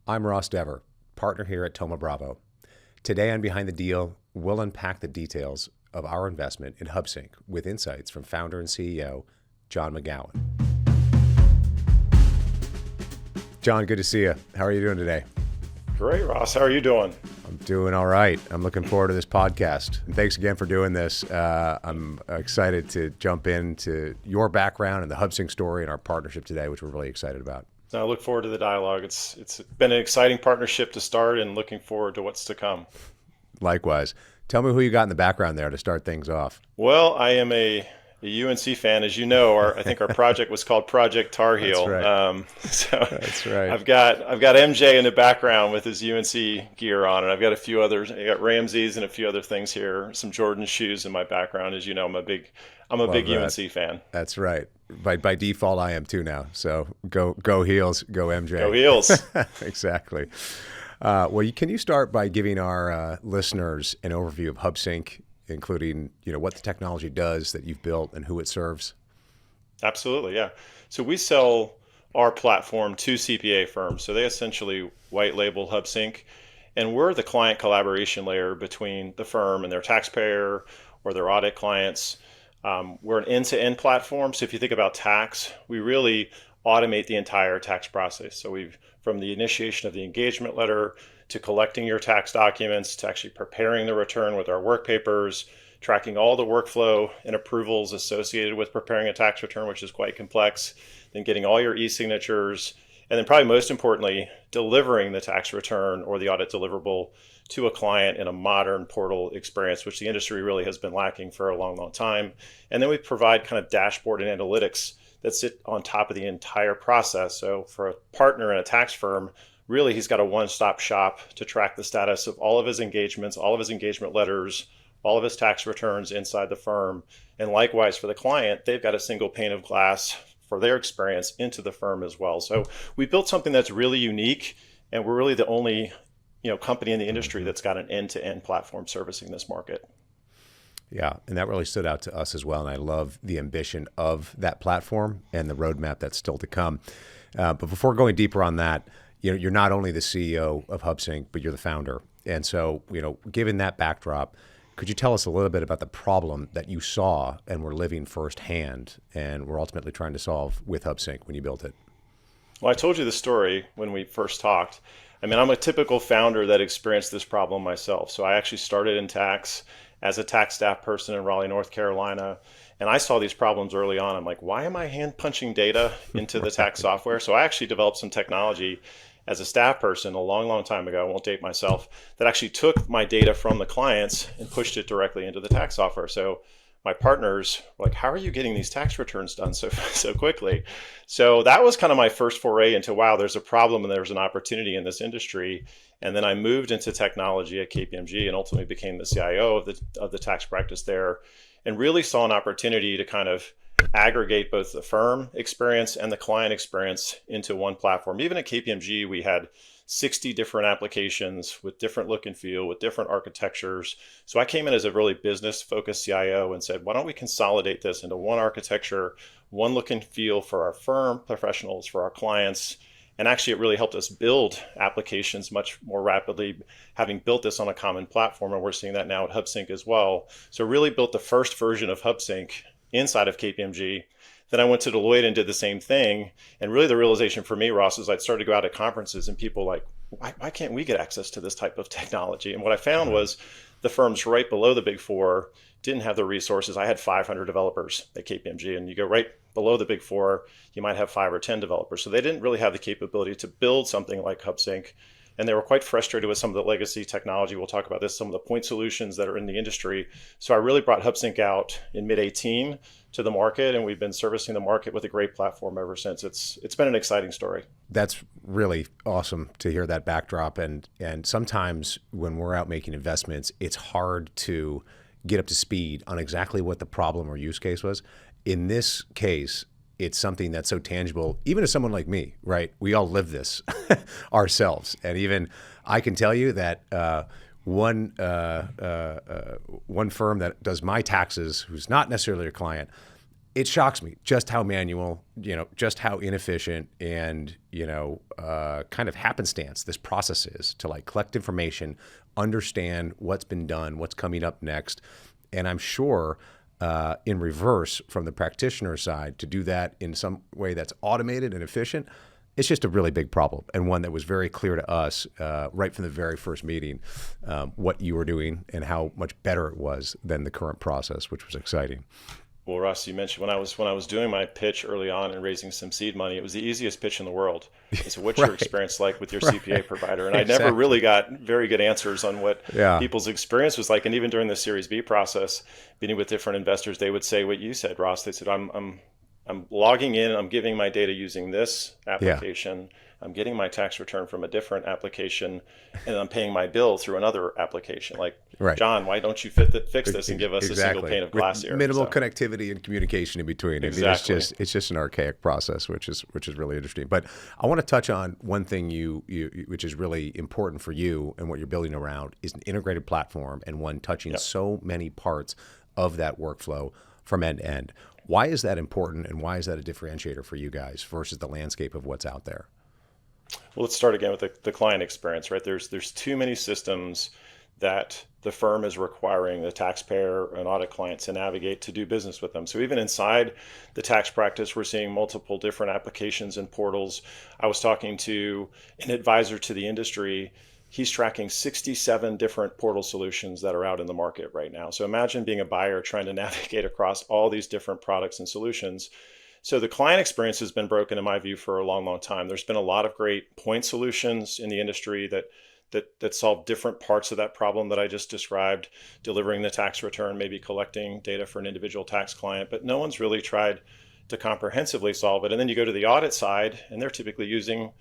I'm Ross Devor, partner here at Thoma Bravo. Today on Behind the Deal, we'll unpack the details of our investment in HubSync with insights from founder and CEO, John McGowan. John, good to see you. How are you doing today? Great, Ross. How are you doing? I'm doing all right. I'm looking forward to this podcast. And thanks again for doing this. I'm excited to jump into your background and the HubSync story and our partnership today, which we're really excited about. I look forward to the dialogue. It's been an exciting partnership to start and looking forward to what's to come. Likewise. Tell me who you got in the background there to start things off. Well, I am a UNC fan, as you know. I think our project was called Project Tar Heel. That's right. That's right. I've got MJ in the background with his UNC gear on, and I've got a few others. I got Ramsey's and a few other things here. Some Jordan shoes in my background. As you know, I'm a big UNC fan. That's right. By default, I am too now. So go Heels, go MJ. Go Heels. Exactly. Well, can you start by giving our listeners an overview of HubSync, including what the technology does that you've built and who it serves? Absolutely, yeah. So we sell our platform to CPA firms. So they essentially white label HubSync, and we're the client collaboration layer between the firm and their taxpayer or their audit clients. We're an end-to-end platform. So if you think about tax, we really automate the entire tax process. So from the initiation of the engagement letter to collecting your tax documents to actually preparing the return with our work papers, tracking all the workflow and approvals associated with preparing a tax return, which is quite complex, then getting all your e-signatures, and then probably most importantly, delivering the tax return or the audit deliverable to a client in a modern portal experience, which the industry really has been lacking for a long, long time. And then we provide kind of dashboard and analytics that sit on top of the entire process. So for a partner in a tax firm, really he's got a one-stop shop to track the status of all of his engagements, all of his engagement letters, all of his tax returns inside the firm. And likewise for the client, they've got a single pane of glass for their experience into the firm as well. So we built something that's really unique, and we're really the only company in the industry that's got an end-to-end platform servicing this market. Yeah, and that really stood out to us as well. And I love the ambition of that platform and the roadmap that's still to come. But before going deeper on that, you're not only the CEO of HubSync, but you're the founder. And so, given that backdrop, could you tell us a little bit about the problem that you saw and were living firsthand and were ultimately trying to solve with HubSync when you built it? Well, I told you the story when we first talked. I'm a typical founder that experienced this problem myself. So I actually started in tax as a tax staff person in Raleigh, North Carolina. And I saw these problems early on. I'm like, why am I hand punching data into the tax software? So I actually developed some technology as a staff person a long, long time ago, I won't date myself, that actually took my data from the clients and pushed it directly into the tax software. So my partners were like, how are you getting these tax returns done so quickly? So that was kind of my first foray into, wow, there's a problem and there's an opportunity in this industry. And then I moved into technology at KPMG and ultimately became the CIO of the tax practice there, and really saw an opportunity to kind of aggregate both the firm experience and the client experience into one platform. Even at KPMG, we had 60 different applications with different look and feel, with different architectures. So I came in as a really business-focused CIO and said, why don't we consolidate this into one architecture, one look and feel for our firm professionals, for our clients. And actually, it really helped us build applications much more rapidly, having built this on a common platform. And we're seeing that now at HubSync as well. So really built the first version of HubSync inside of KPMG. Then I went to Deloitte and did the same thing. And really the realization for me, Ross, is I'd started to go out at conferences and people like, why can't we get access to this type of technology? And what I found was the firms right below the big four didn't have the resources. I had 500 developers at KPMG, and you go right below the big four, you might have 5 or 10 developers. So they didn't really have the capability to build something like HubSync. And they were quite frustrated with some of the legacy technology. We'll talk about this, some of the point solutions that are in the industry. So I really brought HubSync out in mid-18 to the market, and we've been servicing the market with a great platform ever since. It's been an exciting story. That's really awesome to hear that backdrop. And sometimes when we're out making investments, it's hard to get up to speed on exactly what the problem or use case was. In this case, it's something that's so tangible, even as someone like me, right? We all live this ourselves. And even I can tell you that one firm that does my taxes, who's not necessarily a client, it shocks me just how manual, just how inefficient and, kind of happenstance this process is to like collect information, understand what's been done, what's coming up next. And I'm sure in reverse from the practitioner side to do that in some way that's automated and efficient, it's just a really big problem, and one that was very clear to us right from the very first meeting, what you were doing and how much better it was than the current process, which was exciting. Well, Russ, you mentioned when I was doing my pitch early on and raising some seed money, it was the easiest pitch in the world. It's what's your experience like with your CPA provider? And I never really got very good answers on what people's experience was like. And even during the Series B process, meeting with different investors, they would say what you said, Ross. They said, I'm logging in, I'm giving my data using this application. I'm getting my tax return from a different application, and I'm paying my bill through another application. Like, John, why don't you fix this and give us a single pane of glass here? Minimal connectivity and communication in between. Exactly. I mean, it's just an archaic process, which is really interesting. But I want to touch on one thing you which is really important for you and what you're building around is an integrated platform and one touching so many parts of that workflow from end to end. Why is that important, and why is that a differentiator for you guys versus the landscape of what's out there? Well, let's start again with the client experience, right? There's too many systems that the firm is requiring the taxpayer and audit client to navigate to do business with them. So even inside the tax practice, we're seeing multiple different applications and portals. I was talking to an advisor to the industry. He's tracking 67 different portal solutions that are out in the market right now. So imagine being a buyer trying to navigate across all these different products and solutions. So the client experience has been broken, in my view, for a long, long time. There's been a lot of great point solutions in the industry that solve different parts of that problem that I just described, delivering the tax return, maybe collecting data for an individual tax client, but no one's really tried to comprehensively solve it. And then you go to the audit side, and they're typically using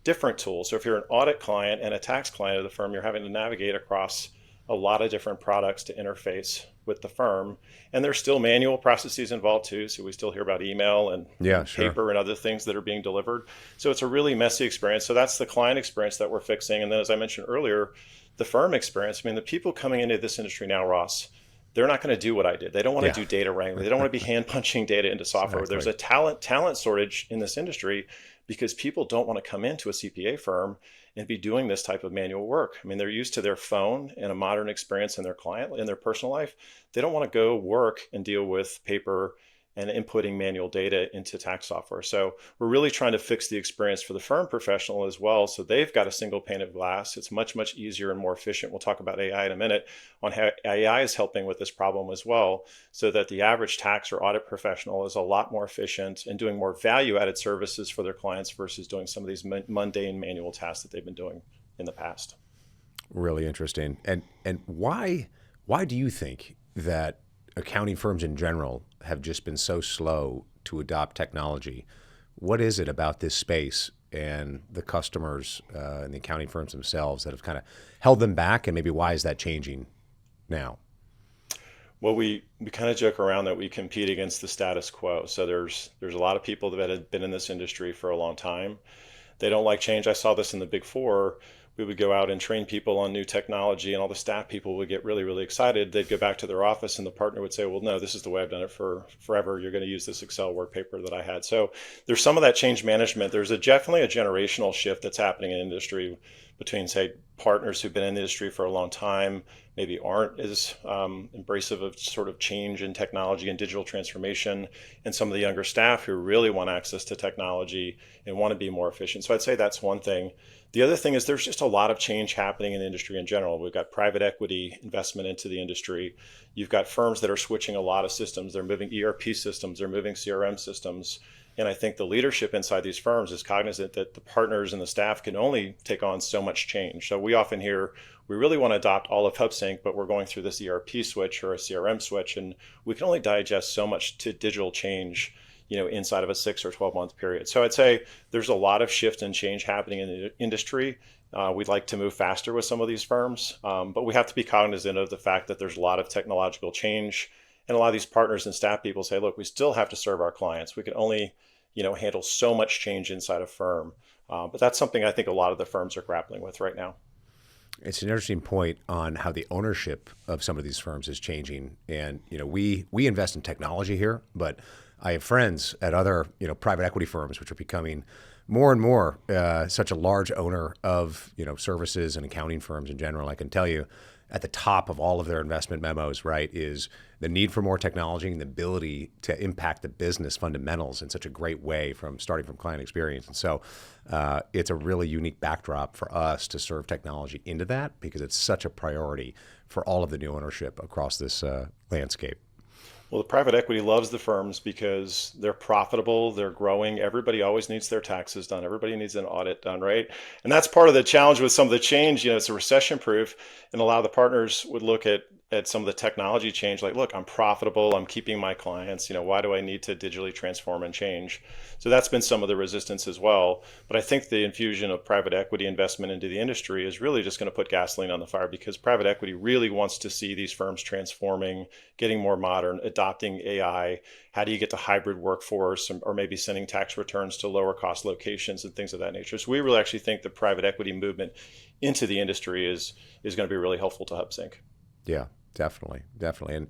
different tools. So if you're an audit client and a tax client of the firm, you're having to navigate across a lot of different products to interface with the firm. And there's still manual processes involved too. So we still hear about email and paper and other things that are being delivered. So it's a really messy experience. So that's the client experience that we're fixing. And then, as I mentioned earlier, the firm experience. I mean, the people coming into this industry now, Ross, they're not going to do what I did. They don't want to do data wrangling. They don't want to be hand punching data into software. Exactly. There's a talent shortage in this industry because people don't want to come into a CPA firm and be doing this type of manual work. I mean, they're used to their phone and a modern experience in their client, in their personal life. They don't want to go work and deal with paper and inputting manual data into tax software. So we're really trying to fix the experience for the firm professional as well. So they've got a single pane of glass. It's much, much easier and more efficient. We'll talk about AI in a minute on how AI is helping with this problem as well, so that the average tax or audit professional is a lot more efficient and doing more value-added services for their clients versus doing some of these mundane manual tasks that they've been doing in the past. Really interesting. And why do you think that accounting firms in general have just been so slow to adopt technology? What is it about this space and the customers and the accounting firms themselves that have kind of held them back, and maybe why is that changing now? Well, we kind of joke around that we compete against the status quo. So there's a lot of people that have been in this industry for a long time. They don't like change. I saw this in the Big Four. We would go out and train people on new technology, and all the staff people would get really, really excited. They'd go back to their office, and the partner would say, well, no, this is the way I've done it for forever. You're going to use this Excel work paper that I had. So there's some of that change management. There's definitely a generational shift that's happening in industry between, say, partners who've been in the industry for a long time, maybe aren't as embracive of sort of change in technology and digital transformation, and some of the younger staff who really want access to technology and want to be more efficient. So I'd say that's one thing. The other thing is there's just a lot of change happening in the industry in general. We've got private equity investment into the industry. You've got firms that are switching a lot of systems. They're moving ERP systems, they're moving CRM systems. And I think the leadership inside these firms is cognizant that the partners and the staff can only take on so much change. So we often hear, we really want to adopt all of HubSync, but we're going through this ERP switch or a CRM switch, and we can only digest so much to digital change, inside of a 6 or 12 month period. So I'd say there's a lot of shift and change happening in the industry. We'd like to move faster with some of these firms, but we have to be cognizant of the fact that there's a lot of technological change, and a lot of these partners and staff people say, look, we still have to serve our clients. We can only, handle so much change inside a firm. But that's something I think a lot of the firms are grappling with right now. It's an interesting point on how the ownership of some of these firms is changing. And, we invest in technology here, but I have friends at other, private equity firms, which are becoming more and more such a large owner of, services and accounting firms in general. I can tell you at the top of all of their investment memos, right, is the need for more technology and the ability to impact the business fundamentals in such a great way from starting from client experience. And so it's a really unique backdrop for us to serve technology into that because it's such a priority for all of the new ownership across this landscape. Well, the private equity loves the firms because they're profitable, they're growing. Everybody always needs their taxes done. Everybody needs an audit done, right? And that's part of the challenge with some of the change. It's a recession proof, and a lot of the partners would look at some of the technology change like, look, I'm profitable, I'm keeping my clients, why do I need to digitally transform and change? So that's been some of the resistance as well. But I think the infusion of private equity investment into the industry is really just going to put gasoline on the fire because private equity really wants to see these firms transforming, getting more modern, adopting AI. How do you get to hybrid workforce or maybe sending tax returns to lower cost locations and things of that nature? So we really actually think the private equity movement into the industry is going to be really helpful to HubSync. Yeah, definitely. And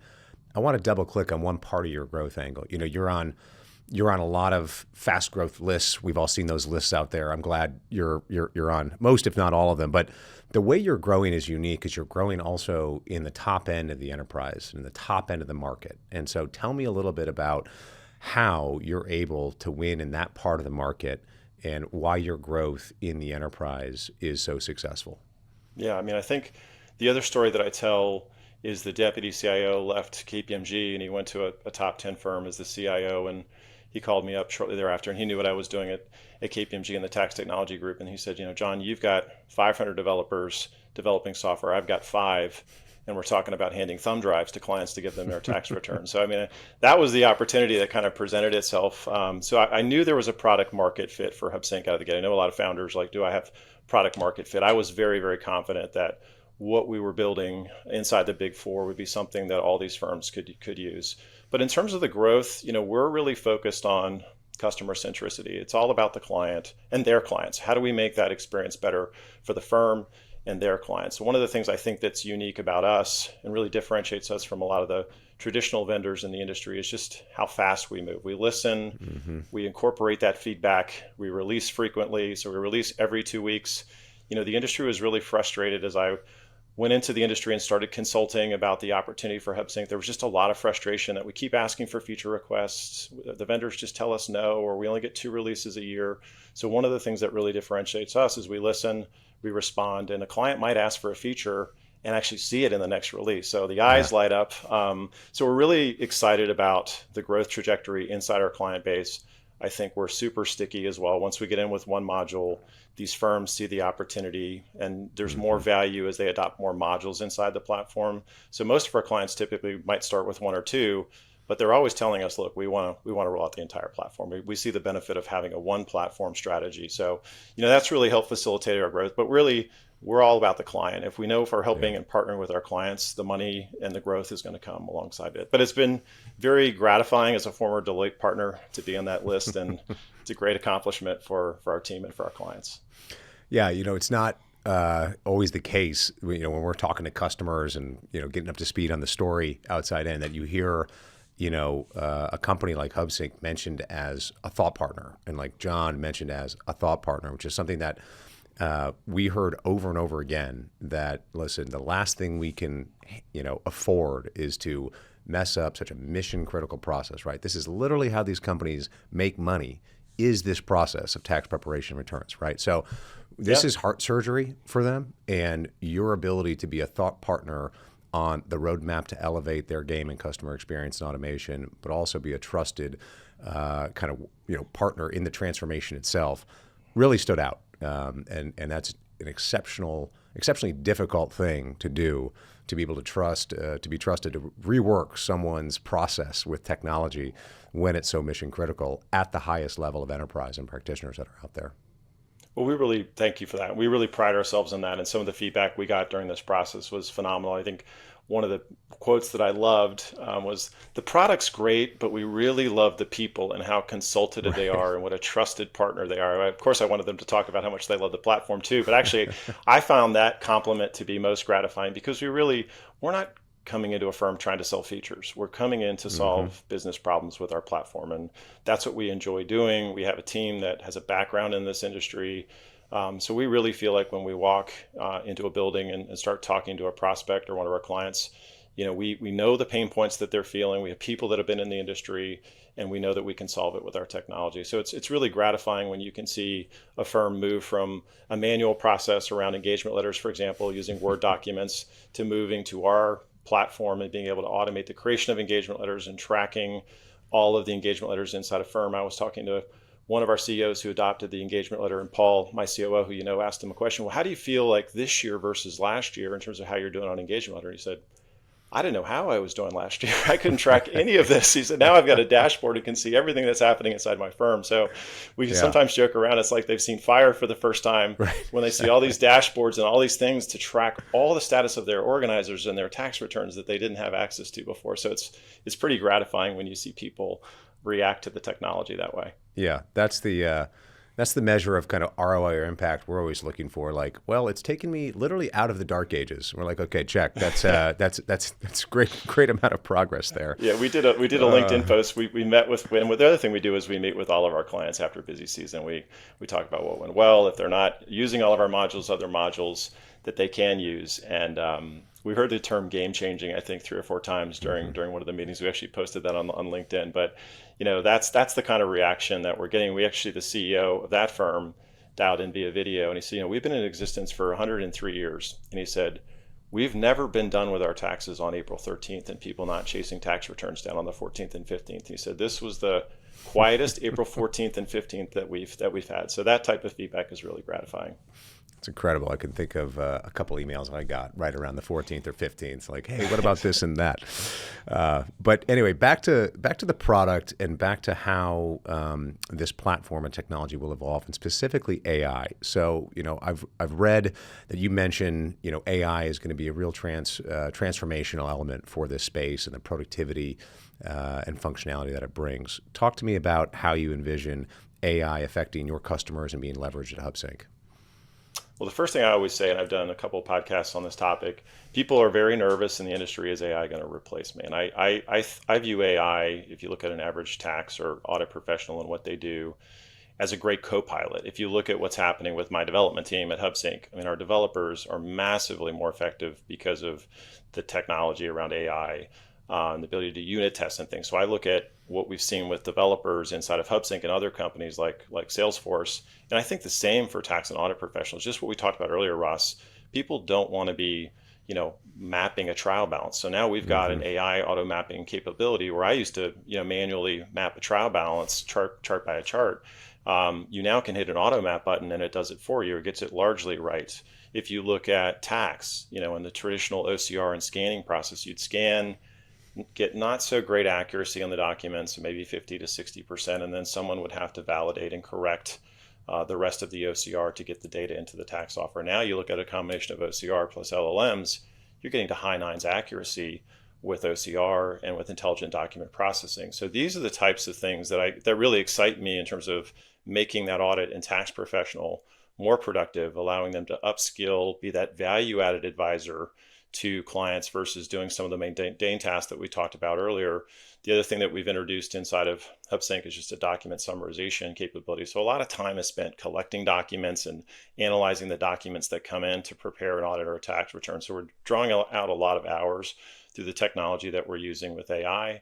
I want to double click on one part of your growth angle. You're on a lot of fast growth lists. We've all seen those lists out there. I'm glad you're on most, if not all of them. But the way you're growing is unique because you're growing also in the top end of the enterprise and the top end of the market. And so tell me a little bit about how you're able to win in that part of the market and why your growth in the enterprise is so successful. Yeah, I think the other story that I tell is the deputy CIO left KPMG and he went to a top 10 firm as the CIO, and he called me up shortly thereafter and he knew what I was doing at KPMG in the tax technology group. And he said, John, you've got 500 developers developing software. I've got 5. And we're talking about handing thumb drives to clients to give them their tax returns. So, that was the opportunity that kind of presented itself. So I knew there was a product market fit for HubSync out of the gate. I know a lot of founders like, do I have product market fit? I was very, very confident that what we were building inside the Big Four would be something that all these firms could use. But in terms of the growth, we're really focused on customer centricity. It's all about the client and their clients. How do we make that experience better for the firm and their clients? So one of the things I think that's unique about us and really differentiates us from a lot of the traditional vendors in the industry is just how fast we move. We listen, we incorporate that feedback, we release frequently. So we release every 2 weeks. The industry was really frustrated as I went into the industry and started consulting about the opportunity for HubSync. There was just a lot of frustration that we keep asking for feature requests. The vendors just tell us no, or we only get 2 releases a year. So one of the things that really differentiates us is we listen, we respond, and a client might ask for a feature and actually see it in the next release. So the eyes light up. So we're really excited about the growth trajectory inside our client base. I think we're super sticky as well. Once we get in with one module, these firms see the opportunity and there's more value as they adopt more modules inside the platform. So most of our clients typically might start with 1 or 2, but they're always telling us, look, we want to roll out the entire platform. We see the benefit of having a one platform strategy. So, that's really helped facilitate our growth, but really we're all about the client. If we know if we're helping and partnering with our clients, the money and the growth is going to come alongside it. But it's been very gratifying as a former Deloitte partner to be on that list. And it's a great accomplishment for our team and for our clients. Yeah, it's not always the case, when we're talking to customers and, getting up to speed on the story outside in that you hear, a company like HubSync mentioned as a thought partner and like John mentioned as a thought partner, which is something that we heard over and over again that, listen, the last thing we can, afford is to mess up such a mission critical process, right? This is literally how these companies make money is this process of tax preparation returns, right? So this is heart surgery for them, and your ability to be a thought partner on the roadmap to elevate their game and customer experience and automation, but also be a trusted kind of partner in the transformation itself really stood out. And that's an exceptionally difficult thing to do, to be able to trust, to be trusted to rework someone's process with technology when it's so mission critical at the highest level of enterprise and practitioners that are out there. Well, we really thank you for that. We really pride ourselves in that. And some of the feedback we got during this process was phenomenal. I think one of the quotes that I loved was, the product's great, but we really love the people and how consultative they are and what a trusted partner they are. Of course, I wanted them to talk about how much they love the platform too, but actually I found that compliment to be most gratifying because we're not coming into a firm trying to sell features. We're coming in to solve business problems with our platform. And that's what we enjoy doing. We have a team that has a background in this industry. So we really feel like when we walk into a building and start talking to a prospect or one of our clients, we know the pain points that they're feeling. We have people that have been in the industry, and we know that we can solve it with our technology. So it's really gratifying when you can see a firm move from a manual process around engagement letters, for example, using Word documents, to moving to our platform and being able to automate the creation of engagement letters and tracking all of the engagement letters inside a firm. I was talking to one of our CEOs who adopted the engagement letter, and Paul, my COO, who asked him a question, well, how do you feel like this year versus last year in terms of how you're doing on engagement letter? And he said, I didn't know how I was doing last year. I couldn't track any of this. He said, now I've got a dashboard and can see everything that's happening inside my firm. So we can sometimes joke around. It's like they've seen fire for the first time when they see all these dashboards and all these things to track all the status of their organizers and their tax returns that they didn't have access to before. So it's pretty gratifying when you see people react to the technology that way. Yeah, that's the measure of kind of ROI or impact we're always looking for. Like, well, it's taken me literally out of the dark ages. We're like, okay, check. That's great amount of progress there. Yeah, we did a LinkedIn post. We met with, and the other thing we do is we meet with all of our clients after busy season. We talk about what went well, if they're not using all of our modules, other modules that they can use. And we heard the term game changing, I think 3 or 4 times during one of the meetings. We actually posted that on LinkedIn. But that's the kind of reaction that we're getting. We actually, the CEO of that firm dialed in via video, and he said, we've been in existence for 103 years. And he said, we've never been done with our taxes on April 13th and people not chasing tax returns down on the 14th and 15th. He said, this was the quietest April 14th and 15th that we've had. So that type of feedback is really gratifying. It's incredible. I can think of a couple emails I got right around the 14th or 15th, like, hey, what about this and that? But anyway, back to the product and back to how this platform and technology will evolve, and specifically AI. So, I've read that you mentioned, AI is going to be a real transformational element for this space and the productivity and functionality that it brings. Talk to me about how you envision AI affecting your customers and being leveraged at HubSync. Well, the first thing I always say, and I've done a couple of podcasts on this topic, people are very nervous in the industry, is AI going to replace me? And I view AI, if you look at an average tax or audit professional and what they do, as a great co-pilot. If you look at what's happening with my development team at HubSync, our developers are massively more effective because of the technology around AI. And the ability to unit test and things. So I look at what we've seen with developers inside of HubSync and other companies like Salesforce, and I think the same for tax and audit professionals. Just what we talked about earlier, Ross. People don't want to be, mapping a trial balance. So now we've got an AI auto mapping capability where I used to, manually map a trial balance chart by a chart. You now can hit an auto map button and it does it for you. It gets it largely right. If you look at tax, in the traditional OCR and scanning process, you'd scan, get not so great accuracy on the documents, maybe 50 to 60%, and then someone would have to validate and correct the rest of the OCR to get the data into the tax software. Now you look at a combination of OCR plus LLMs, you're getting to high 9s accuracy with OCR and with intelligent document processing. So these are the types of things that really excite me in terms of making that audit and tax professional more productive, allowing them to upskill, be that value-added advisor to clients versus doing some of the mundane tasks that we talked about earlier. The other thing that we've introduced inside of HubSync is just a document summarization capability. So a lot of time is spent collecting documents and analyzing the documents that come in to prepare an audit or a tax return. So we're drawing out a lot of hours through the technology that we're using with AI.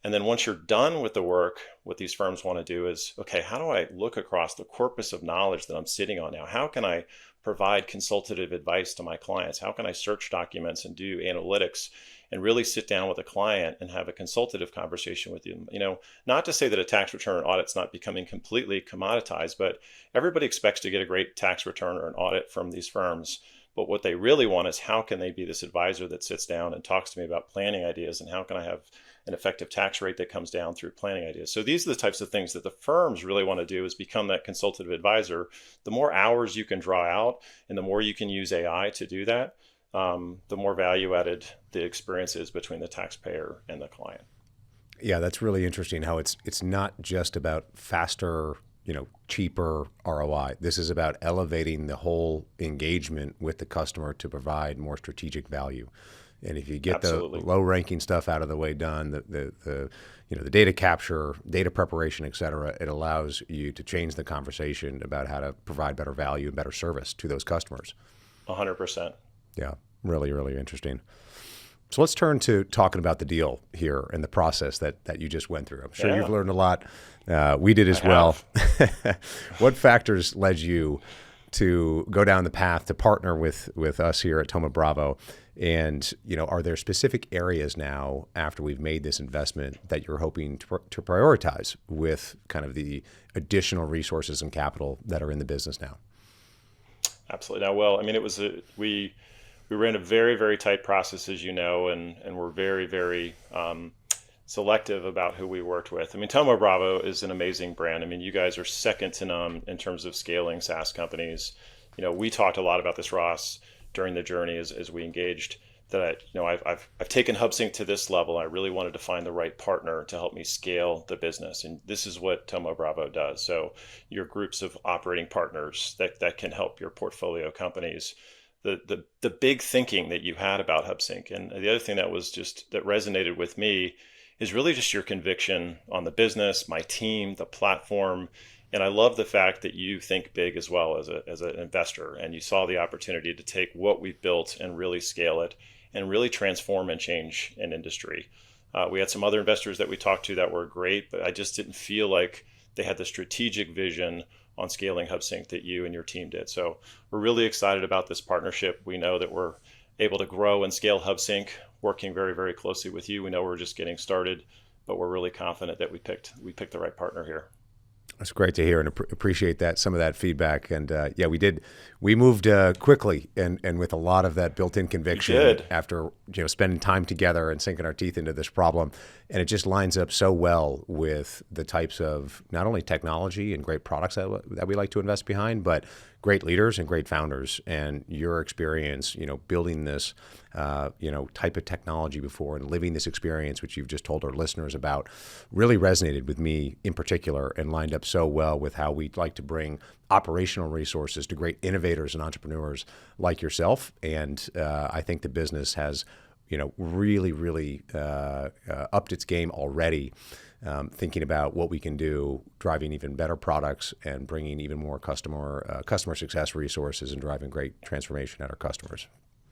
And then once you're done with the work, what these firms want to do is, okay, how do I look across the corpus of knowledge that I'm sitting on now? How can I provide consultative advice to my clients? How can I search documents and do analytics and really sit down with a client and have a consultative conversation with you? Not to say that a tax return or audit's not becoming completely commoditized, but everybody expects to get a great tax return or an audit from these firms. But what they really want is, how can they be this advisor that sits down and talks to me about planning ideas, and how can I have an effective tax rate that comes down through planning ideas? So these are the types of things that the firms really want to do, is become that consultative advisor. The more hours you can draw out and the more you can use AI to do that, the more value added the experience is between the taxpayer and the client. Yeah, that's really interesting how it's not just about faster, cheaper ROI. This is about elevating the whole engagement with the customer to provide more strategic value. And if you get the Absolutely. low ranking stuff out of the way done, the data capture, data preparation, et cetera, it allows you to change the conversation about how to provide better value and better service to those customers. 100%. Yeah, really, really interesting. So let's turn to talking about the deal here and the process that you just went through. I'm sure you've Yeah, learned a lot. We did as I well. have. What factors led you to go down the path to partner with us here at Thoma Bravo? And are there specific areas now after we've made this investment that you're hoping to prioritize with kind of the additional resources and capital that are in the business now? Absolutely. Now, well, I mean, we ran a very, very tight process, as you know, and we're very, very selective about who we worked with. I mean, Thoma Bravo is an amazing brand. I mean, you guys are second to none in terms of scaling SaaS companies. We talked a lot about this, Ross, during the journey as we engaged. That I've taken HubSync to this level. I really wanted to find the right partner to help me scale the business, and this is what Thoma Bravo does. So, your groups of operating partners that can help your portfolio companies. The big thinking that you had about HubSync, and the other thing that resonated with me is really just your conviction on the business, my team, the platform. And I love the fact that you think big as well as an investor, and you saw the opportunity to take what we've built and really scale it and really transform and change an industry. We had some other investors that we talked to that were great, but I just didn't feel like they had the strategic vision on scaling HubSync that you and your team did. So we're really excited about this partnership. We know that we're able to grow and scale HubSync, working very, very closely with you. We know we're just getting started, but we're really confident that we picked the right partner here. That's great to hear, and appreciate some of that feedback. And we moved quickly and with a lot of that built-in conviction after spending time together and sinking our teeth into this problem. And it just lines up so well with the types of not only technology and great products that we like to invest behind, but great leaders and great founders. And your experience, building this, type of technology before and living this experience, which you've just told our listeners about, really resonated with me in particular and lined up so well with how we'd like to bring operational resources to great innovators and entrepreneurs like yourself. And I think the business has, really, really upped its game already. Thinking about what we can do, driving even better products and bringing even more customer success resources and driving great transformation at our customers.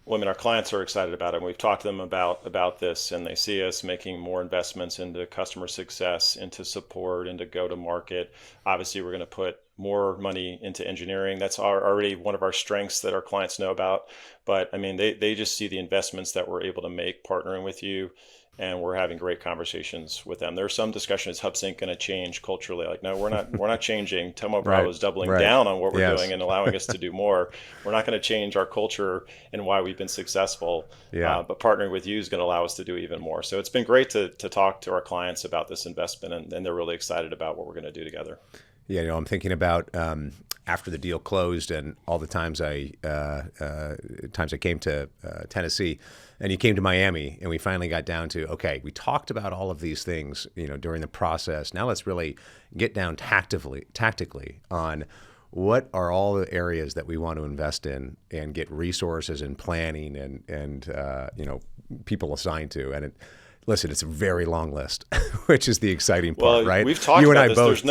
Well, I mean, our clients are excited about it. And we've talked to them about this, and they see us making more investments into customer success, into support, into go-to-market. Obviously, we're going to put more money into engineering. That's already one of our strengths that our clients know about. But I mean, they just see the investments that we're able to make partnering with you, and we're having great conversations with them. There's some discussion, is HubSync going to change culturally? Like, no, we're not changing. Thoma Bravo is doubling down on what we're doing and allowing us to do more. We're not going to change our culture and why we've been successful. But partnering with you is going to allow us to do even more. So it's been great to talk to our clients about this investment, and they're really excited about what we're going to do together. Yeah, I'm thinking about after the deal closed and all the times I came to Tennessee, and you came to Miami, and we finally got down to, okay, we talked about all of these things, during the process. Now let's really get down tactically on what are all the areas that we want to invest in and get resources and planning and people assigned to. And listen, it's a very long list, which is the exciting part, right? We've talked about this.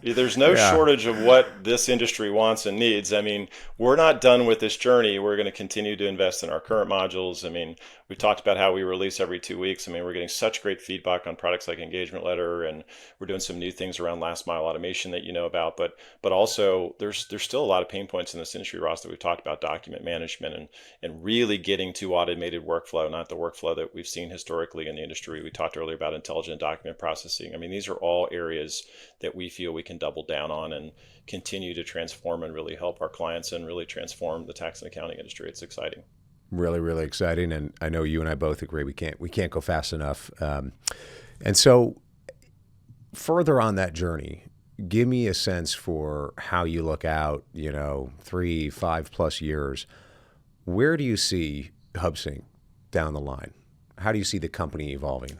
There's no shortage of what this industry wants and needs. I mean, we're not done with this journey. We're going to continue to invest in our current modules. I mean, we talked about how we release every 2 weeks. I mean, we're getting such great feedback on products like Engagement Letter, and we're doing some new things around last mile automation that you know about. But also, there's still a lot of pain points in this industry, Ross, that we've talked about: document management and really getting to automated workflow, not the workflow that we've seen historically in the industry. We talked earlier about intelligent document processing. I mean, these are all areas that we feel we can double down on and continue to transform and really help our clients and really transform the tax and accounting industry. It's exciting. Really, really exciting. And I know you and I both agree we can't go fast enough. And so further on that journey, give me a sense for how you look out, 3, 5+ years. Where do you see HubSync down the line? How do you see the company evolving?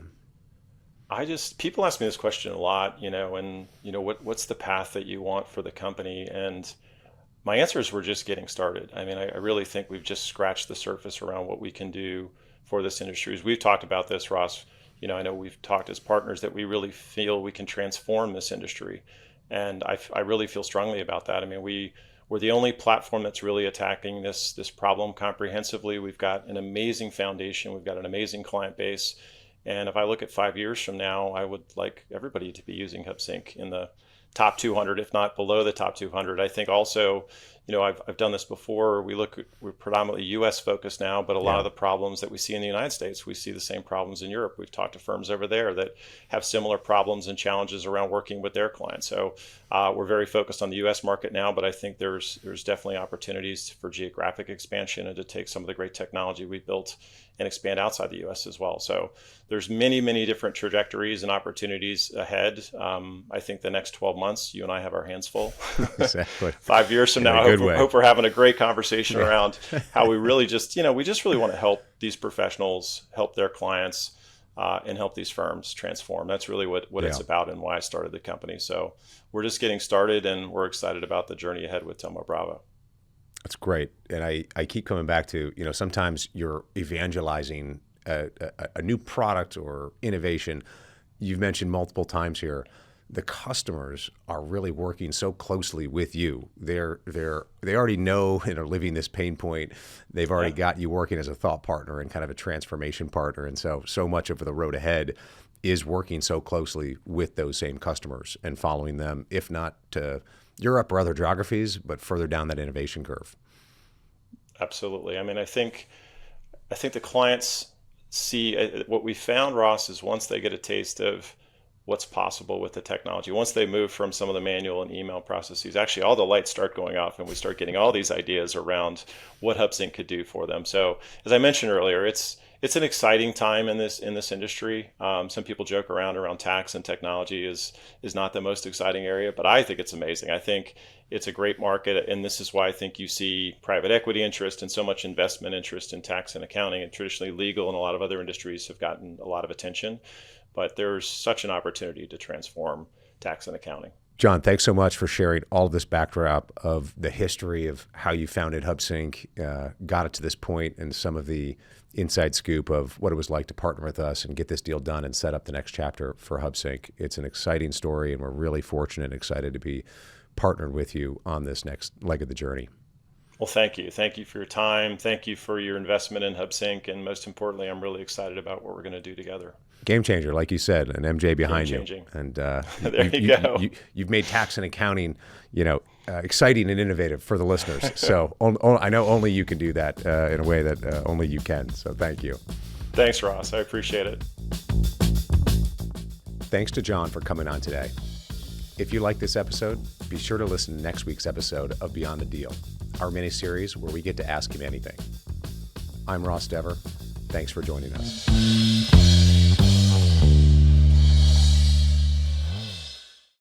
People ask me this question a lot, and what's the path that you want for the company? And my answer is we're just getting started. I mean, I really think we've just scratched the surface around what we can do for this industry. As we've talked about this, Ross, I know we've talked as partners that we really feel we can transform this industry. And I really feel strongly about that. I mean, we're the only platform that's really attacking this problem comprehensively. We've got an amazing foundation. We've got an amazing client base. And if I look at 5 years from now, I would like everybody to be using HubSync in the top 200, if not below the top 200. I think also, I've done this before. We're predominantly U.S. focused now, but a lot of the problems that we see in the United States, we see the same problems in Europe. We've talked to firms over there that have similar problems and challenges around working with their clients. So we're very focused on the U.S. market now, but I think there's definitely opportunities for geographic expansion and to take some of the great technology we built and expand outside the U.S. as well. So there's many, many different trajectories and opportunities ahead. I think the next 12 months, you and I have our hands full. Exactly. 5 years from now, I hope we're having a great conversation around how we really we just really want to help these professionals, help their clients, and help these firms transform. That's really what it's about and why I started the company. So we're just getting started, and we're excited about the journey ahead with Thoma Bravo. That's great. And I keep coming back to, sometimes you're evangelizing a new product or innovation. You've mentioned multiple times here, the customers are really working so closely with you. They already know and are living this pain point. They've already got you working as a thought partner and kind of a transformation partner. And so much of the road ahead is working so closely with those same customers and following them, if not to Europe or other geographies, but further down that innovation curve. Absolutely. I mean, I think the clients see what we found, Ross, is once they get a taste of what's possible with the technology, once they move from some of the manual and email processes, actually all the lights start going off and we start getting all these ideas around what HubSync could do for them. So as I mentioned earlier, it's an exciting time in this industry. Some people joke around tax and technology is not the most exciting area, but I think it's amazing. I think it's a great market, and this is why I think you see private equity interest and so much investment interest in tax and accounting, and traditionally legal and a lot of other industries have gotten a lot of attention. But there's such an opportunity to transform tax and accounting. John, thanks so much for sharing all of this backdrop of the history of how you founded HubSync, got it to this point, and some of the inside scoop of what it was like to partner with us and get this deal done and set up the next chapter for HubSync. It's an exciting story, and we're really fortunate and excited to be partnered with you on this next leg of the journey. Well, thank you. Thank you for your time. Thank you for your investment in HubSync. And most importantly, I'm really excited about what we're going to do together. Game changer, like you said, an MJ behind you. And there you go. You've made tax and accounting, exciting and innovative for the listeners. So I know only you can do that in a way that only you can. So thank you. Thanks, Ross. I appreciate it. Thanks to John for coming on today. If you like this episode, be sure to listen to next week's episode of Beyond the Deal, our mini-series where we get to ask him anything. I'm Ross Devor. Thanks for joining us.